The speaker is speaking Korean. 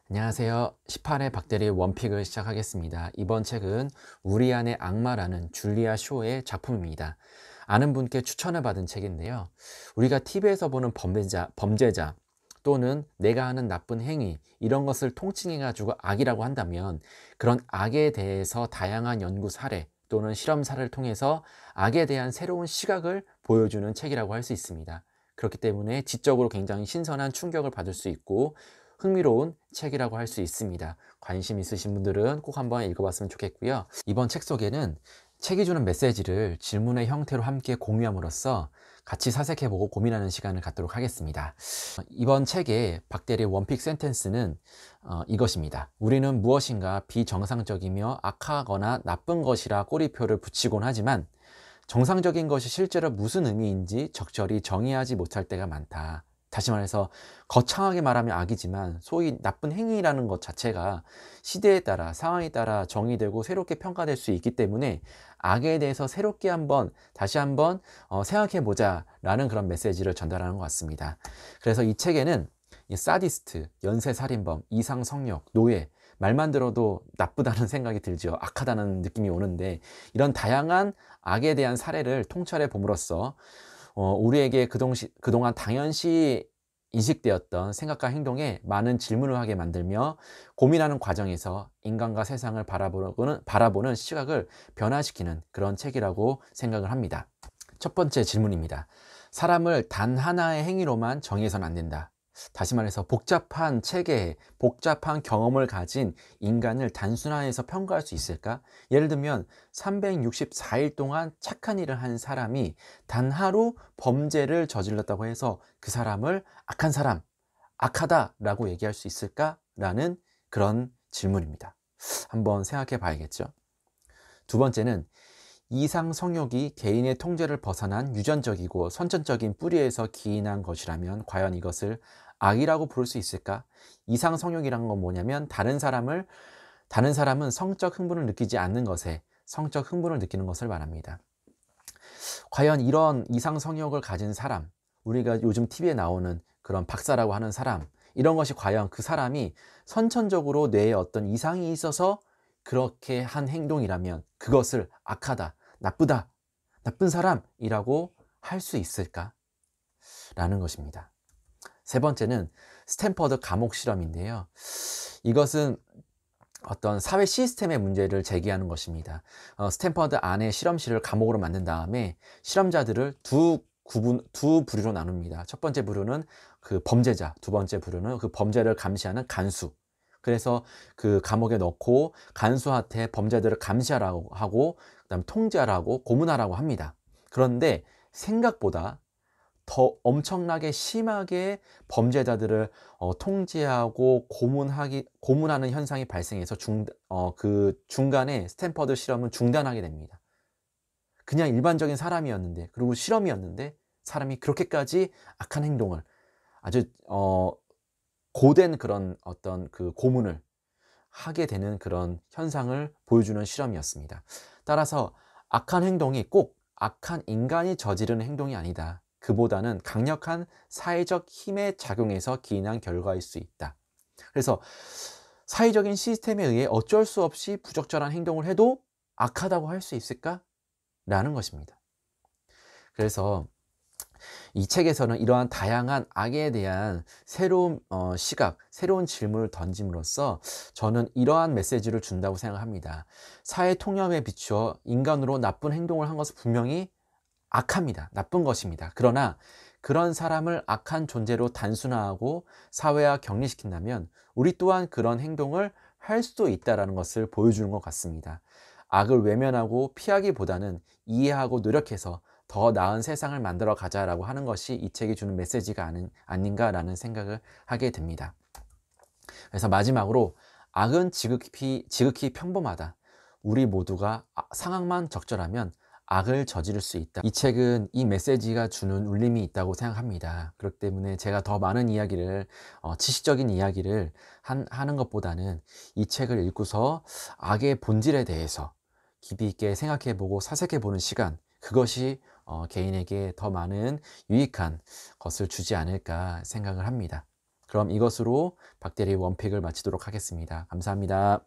안녕하세요. 18회 박대리 원픽을 시작하겠습니다. 이번 책은 우리 안의 악마라는 줄리아 쇼의 작품입니다. 아는 분께 추천을 받은 책인데요. 우리가 TV에서 보는 범죄자 또는 내가 하는 나쁜 행위 이런 것을 통칭해가지고 악이라고 한다면 그런 악에 대해서 다양한 연구 사례 또는 실험 사례를 통해서 악에 대한 새로운 시각을 보여주는 책이라고 할 수 있습니다. 그렇기 때문에 지적으로 굉장히 신선한 충격을 받을 수 있고 흥미로운 책이라고 할 수 있습니다. 관심 있으신 분들은 꼭 한번 읽어봤으면 좋겠고요. 이번 책 속에는 책이 주는 메시지를 질문의 형태로 함께 공유함으로써 같이 사색해보고 고민하는 시간을 갖도록 하겠습니다. 이번 책의 박대리 원픽 센텐스는 이것입니다. 우리는 무엇인가 비정상적이며 악하거나 나쁜 것이라 꼬리표를 붙이곤 하지만 정상적인 것이 실제로 무슨 의미인지 적절히 정의하지 못할 때가 많다. 다시 말해서 거창하게 말하면 악이지만 소위 나쁜 행위라는 것 자체가 시대에 따라 상황에 따라 정의되고 새롭게 평가될 수 있기 때문에 악에 대해서 새롭게 다시 한번 생각해 보자 라는 그런 메시지를 전달하는 것 같습니다. 그래서 이 책에는 이 사디스트, 연쇄살인범, 이상성욕, 노예 말만 들어도 나쁘다는 생각이 들죠. 악하다는 느낌이 오는데 이런 다양한 악에 대한 사례를 통찰해 봄으로써 우리에게 그동안 당연시 인식되었던 생각과 행동에 많은 질문을 하게 만들며 고민하는 과정에서 인간과 세상을 바라보는 시각을 변화시키는 그런 책이라고 생각을 합니다. 첫 번째 질문입니다. 사람을 단 하나의 행위로만 정의해서는 안 된다. 다시 말해서 복잡한 체계에 복잡한 경험을 가진 인간을 단순화해서 평가할 수 있을까? 예를 들면 364일 동안 착한 일을 한 사람이 단 하루 범죄를 저질렀다고 해서 그 사람을 악한 사람, 악하다라고 얘기할 수 있을까? 라는 그런 질문입니다. 한번 생각해 봐야겠죠. 두 번째는 이상 성욕이 개인의 통제를 벗어난 유전적이고 선천적인 뿌리에서 기인한 것이라면 과연 이것을 악이라고 부를 수 있을까? 이상 성욕이란 건 뭐냐면 다른 사람은 성적 흥분을 느끼지 않는 것에 성적 흥분을 느끼는 것을 말합니다. 과연 이런 이상 성욕을 가진 사람, 우리가 요즘 TV에 나오는 그런 박사라고 하는 사람, 이런 것이 과연 그 사람이 선천적으로 뇌에 어떤 이상이 있어서 그렇게 한 행동이라면 그것을 악하다, 나쁘다, 나쁜 사람이라고 할 수 있을까? 라는 것입니다. 세 번째는 스탠퍼드 감옥 실험인데요. 이것은 어떤 사회 시스템의 문제를 제기하는 것입니다. 스탠퍼드 안에 실험실을 감옥으로 만든 다음에 실험자들을 두 부류로 나눕니다. 첫 번째 부류는 그 범죄자, 두 번째 부류는 그 범죄를 감시하는 간수. 그래서 그 감옥에 넣고 간수한테 범죄들을 감시하라고 하고 그다음 통제하라고 고문하라고 합니다. 그런데 생각보다 더 엄청나게 심하게 범죄자들을 통제하고 고문하는 현상이 발생해서 그 중간에 스탠퍼드 실험은 중단하게 됩니다. 그냥 일반적인 사람이었는데 그리고 실험이었는데 사람이 그렇게까지 악한 행동을 아주 고된 그런 어떤 그 고문을 하게 되는 그런 현상을 보여주는 실험이었습니다. 따라서 악한 행동이 꼭 악한 인간이 저지르는 행동이 아니다. 그보다는 강력한 사회적 힘에 작용해서 기인한 결과일 수 있다. 그래서 사회적인 시스템에 의해 어쩔 수 없이 부적절한 행동을 해도 악하다고 할 수 있을까? 라는 것입니다. 그래서 이 책에서는 이러한 다양한 악에 대한 새로운 시각, 새로운 질문을 던짐으로써 저는 이러한 메시지를 준다고 생각합니다. 사회 통념에 비추어 인간으로 나쁜 행동을 한 것은 분명히 악합니다. 나쁜 것입니다. 그러나 그런 사람을 악한 존재로 단순화하고 사회화 격리시킨다면 우리 또한 그런 행동을 할 수도 있다는 것을 보여주는 것 같습니다. 악을 외면하고 피하기보다는 이해하고 노력해서 더 나은 세상을 만들어 가자라고 하는 것이 이 책이 주는 메시지가 아닌가라는 생각을 하게 됩니다. 그래서 마지막으로 악은 지극히 평범하다. 우리 모두가 상황만 적절하면 악을 저지를 수 있다. 이 책은 이 메시지가 주는 울림이 있다고 생각합니다. 그렇기 때문에 제가 더 많은 이야기를 지식적인 이야기를 하는 것보다는 이 책을 읽고서 악의 본질에 대해서 깊이 있게 생각해보고 사색해보는 시간, 그것이 개인에게 더 많은 유익한 것을 주지 않을까 생각을 합니다. 그럼 이것으로 박대리의 원픽을 마치도록 하겠습니다. 감사합니다.